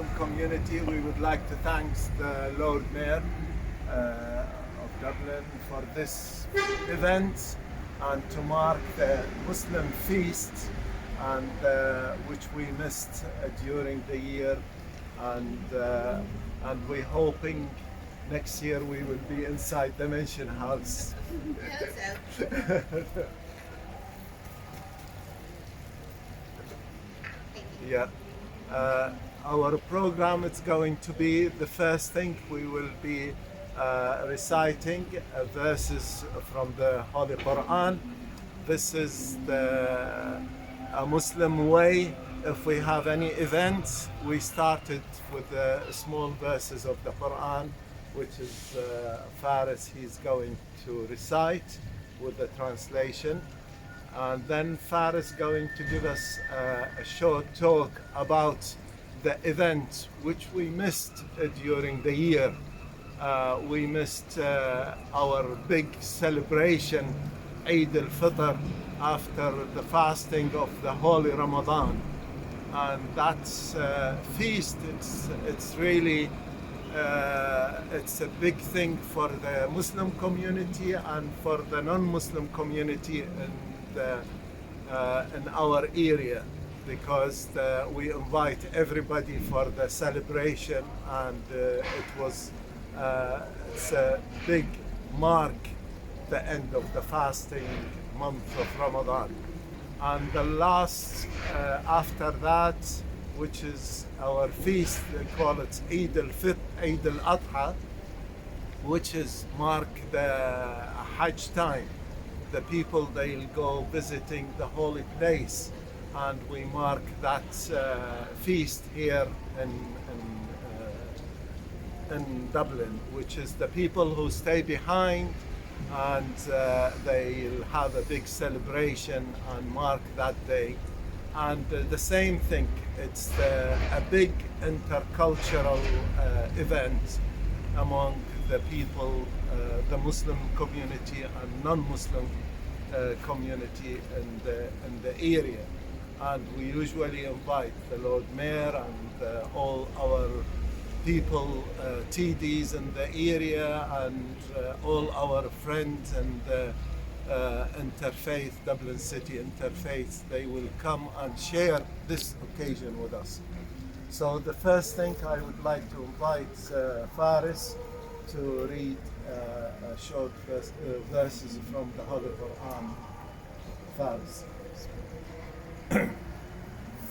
non-Muslim community, we would like to thank the Lord Mayor of Dublin for this event and to mark the Muslim feast and which we missed during the year, and we're hoping next year we will be inside the Mansion House. Yeah. Our program is going to be, the first thing we will be reciting verses from the Holy Quran. This is a Muslim way. If we have any events, we started with the small verses of the Quran, which is Faris, he's going to recite with the translation. And then Faris going to give us a short talk about the event which we missed during the year. We missed our big celebration, Eid al-Fitr, after the fasting of the Holy Ramadan. And that's feast, it's really it's a big thing for the Muslim community and for the non-Muslim community in our area, because we invite everybody for the celebration, and it's a big mark the end of the fasting month of Ramadan. And the last after that, which is our feast, they call it Eid al-Fitr, Eid al-Adha, which is mark the Hajj time. The people, they'll go visiting the holy place, and we mark that feast here in Dublin, which is the people who stay behind, and they'll have a big celebration and mark that day. And the same thing, it's a big intercultural event among the people, the Muslim community and non-Muslim community in the area. And we usually invite the Lord Mayor and all our people, TDs in the area, and all our friends and interfaith, Dublin City Interfaith, they will come and share this occasion with us. So the first thing I would like to invite Faris to read short verses from the Holy Quran. Faris.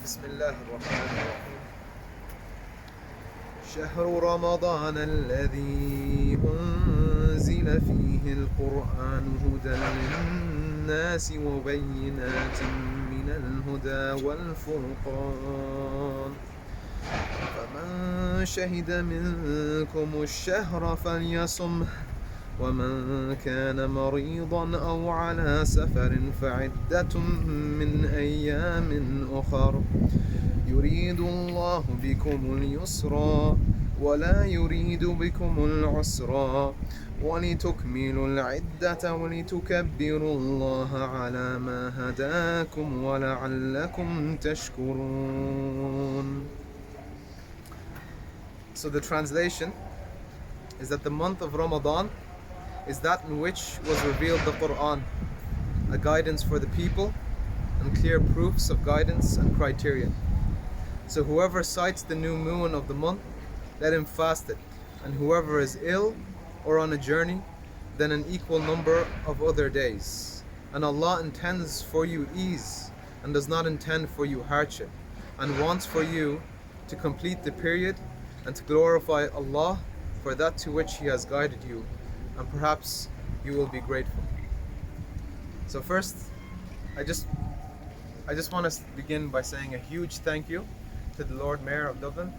بسم الله الرحمن الرحيم. شهر رمضان الذي أنزل فيه القرآن هدى للناس وبينات من الهدى والفرقان، فمن شهد منكم الشهر فليصمه، ومن كان مريضا أو على سفر فعدة من أيام أخر، يريد الله بكم اليسر ولا يريد بكم العسر، ولتكملوا العدة ولتكبروا الله على ما هداكم ولعلكم تشكرون. So the translation is that the month of Ramadan is that in which was revealed the Quran, a guidance for the people and clear proofs of guidance and criteria. So whoever sights the new moon of the month, let him fast it, and whoever is ill or on a journey, then an equal number of other days. And Allah intends for you ease and does not intend for you hardship, and wants for you to complete the period and to glorify Allah for that to which He has guided you, and perhaps you will be grateful. So first, I just want to begin by saying a huge thank you to the Lord Mayor of Dublin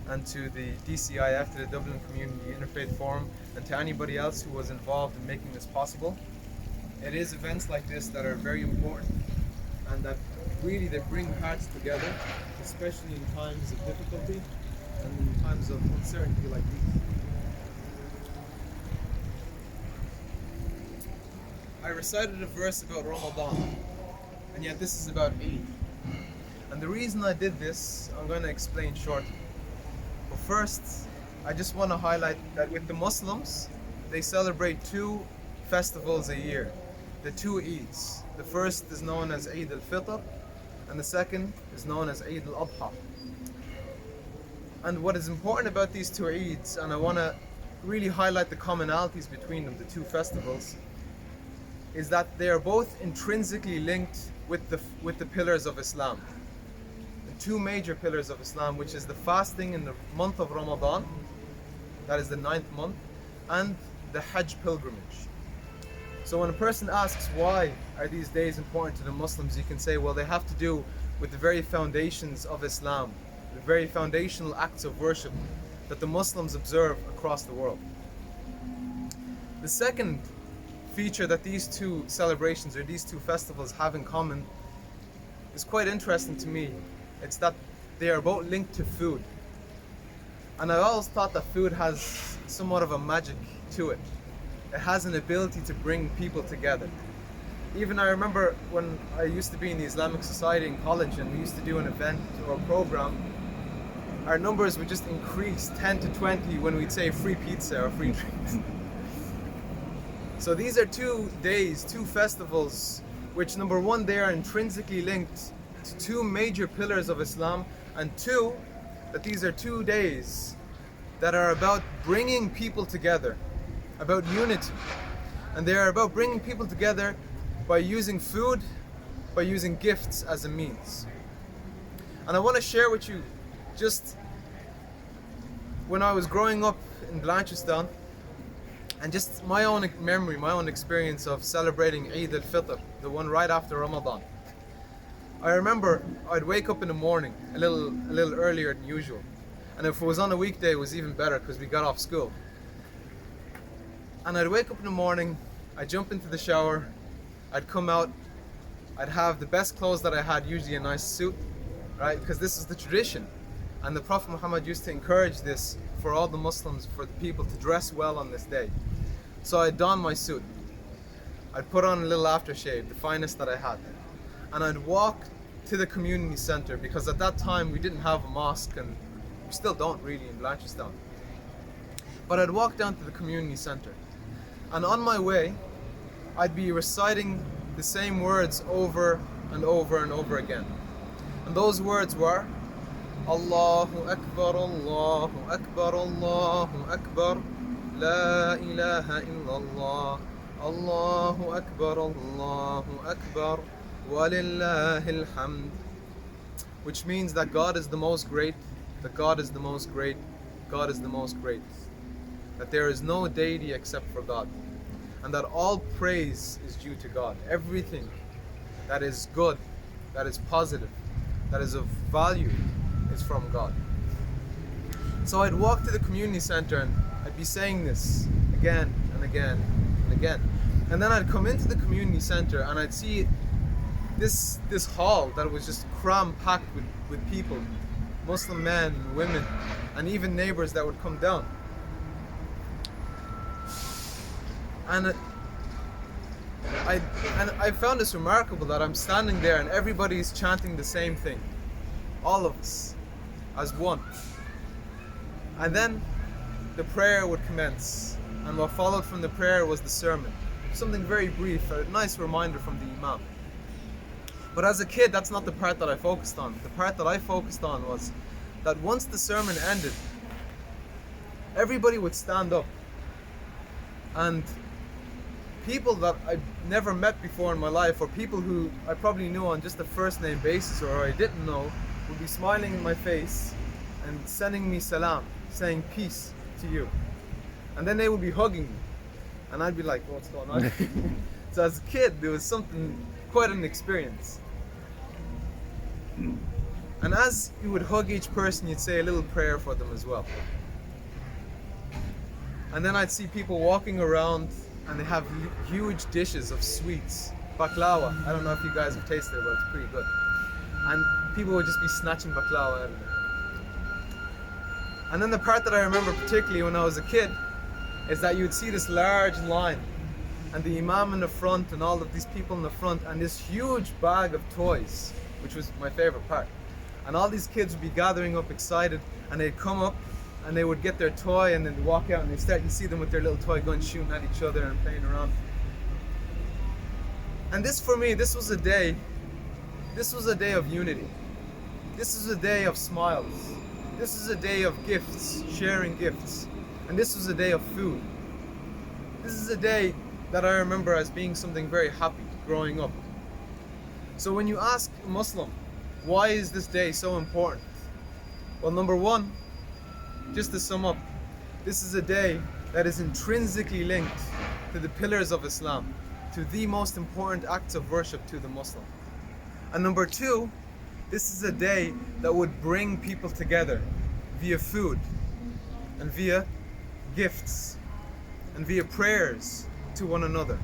and to the DCIF, to the Dublin Community Interfaith Forum, and to anybody else who was involved in making this possible. It is events like this that are very important, and that really they bring hearts together, especially in times of difficulty and in times of uncertainty like these. I recited a verse about Ramadan, and yet this is about Eid. And the reason I did this, I'm going to explain shortly. But first, I just want to highlight that with the Muslims, they celebrate two festivals a year, the two Eids. The first is known as Eid al-Fitr, and the second is known as Eid al-Adha. And what is important about these two Eids, and I want to really highlight the commonalities between them, the two festivals, is that they are both intrinsically linked with the pillars of Islam. The two major pillars of Islam, which is the fasting in the month of Ramadan, that is the 9th month, and the Hajj pilgrimage. So when a person asks why are these days important to the Muslims, you can say, well, they have to do with the very foundations of Islam, the very foundational acts of worship that the Muslims observe across the world. The second feature that these two celebrations or these two festivals have in common is quite interesting to me. It's that they are both linked to food. And I always thought that food has somewhat of a magic to it. It has an ability to bring people together. Even I remember when I used to be in the Islamic Society in college and we used to do an event or a program, our numbers would just increase 10 to 20 when we'd say free pizza or free drinks. So these are 2 days, 2 festivals, which number one, they are intrinsically linked to 2 major pillars of Islam, and 2, that these are 2 days that are about bringing people together, about unity. And they are about bringing people together by using food, by using gifts as a means. And I want to share with you just when I was growing up in Blanchardstown, and just my own memory, my own experience of celebrating Eid al-Fitr, the one right after Ramadan. I remember I'd wake up in the morning a little earlier than usual. And if it was on a weekday, it was even better because we got off school. And I'd wake up in the morning, I'd jump into the shower, I'd come out, I'd have the best clothes that I had, usually a nice suit, right? Because this is the tradition. And the Prophet Muhammad used to encourage this for all the Muslims, for the people to dress well on this day. So I'd don my suit. I'd put on a little aftershave, the finest that I had. And I'd walk to the community center, because at that time we didn't have a mosque, and we still don't really in Blanchardstown. But I'd walk down to the community center. And on my way, I'd be reciting the same words over and over and over again. And those words were, Allahu Akbar, Allahu Akbar, Allahu Akbar, La ilaha illallah, Allahu Akbar, Allahu Akbar, Walillahil hamd. Which means that God is the most great, that God is the most great, God is the most great. That there is no deity except for God. And that all praise is due to God. Everything that is good, that is positive, that is of value, is from God. So I'd walk to the community center and I'd be saying this again and again and again. And then I'd come into the community center and I'd see this hall that was just cram-packed with people, Muslim men, women, and even neighbors that would come down. And I found this remarkable, that I'm standing there and everybody's chanting the same thing. All of us, as one. And then the prayer would commence. And what followed from the prayer was the sermon. Something very brief, a nice reminder from the Imam. But as a kid, that's not the part that I focused on. The part that I focused on was that once the sermon ended, everybody would stand up. And people that I'd never met before in my life, or people who I probably knew on just a first name basis or I didn't know, would be smiling in my face and sending me salam, saying peace to you. And then they would be hugging me. And I'd be like, what's going on? So as a kid, there was something, quite an experience. And as you would hug each person, you'd say a little prayer for them as well. And then I'd see people walking around and they have huge dishes of sweets. Baklava. I don't know if you guys have tasted it, but it's pretty good. And people would just be snatching baklava out of there. And then the part that I remember particularly when I was a kid is that you would see this large line and the Imam in the front and all of these people in the front and this huge bag of toys, which was my favorite part. And all these kids would be gathering up excited and they'd come up and they would get their toy and then walk out and you see them with their little toy gun shooting at each other and playing around. And this for me, this was a day of unity. This is a day of smiles. This is a day of gifts, sharing gifts. And this was a day of food. This is a day that I remember as being something very happy growing up. So when you ask a Muslim, why is this day so important? Well, number one, just to sum up, this is a day that is intrinsically linked to the pillars of Islam, to the most important acts of worship to the Muslim. And number two, this is a day that would bring people together via food and via gifts and via prayers to one another.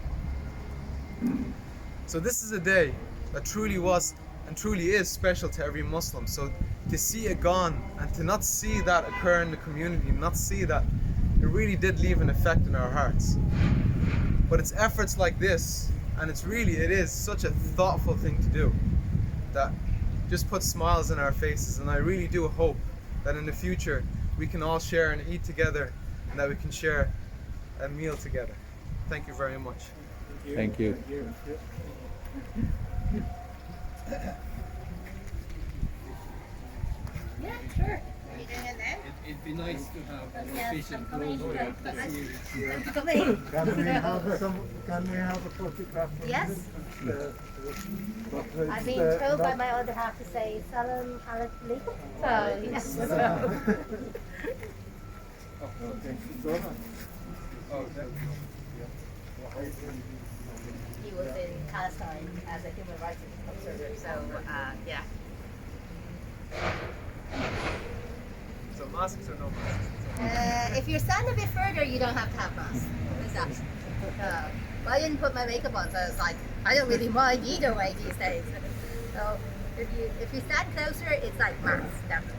So this is a day that truly was and truly is special to every Muslim. So to see it gone and to not see that occur in the community, not see that, it really did leave an effect in our hearts. But it's efforts like this, and it is such a thoughtful thing to do, that just puts smiles in our faces. And I really do hope that in the future we can all share and eat together, and that we can share a meal together. Thank you very much. Thank you. Yeah, sure. Are you doing it now? It'd be nice to have an Yes, official I'm coming. close I'm here. coming. Can we have a photograph? Of Yes. this? I've been told by my other half to say Salam Alaikum. So, yes. He was in Palestine as a human rights observer, so yeah. So masks or no masks? If you stand a bit further, you don't have to have masks. What is that? Well, I didn't put my makeup on, so I was like, I don't really mind either way these days. So if you stand closer, it's like masks, definitely.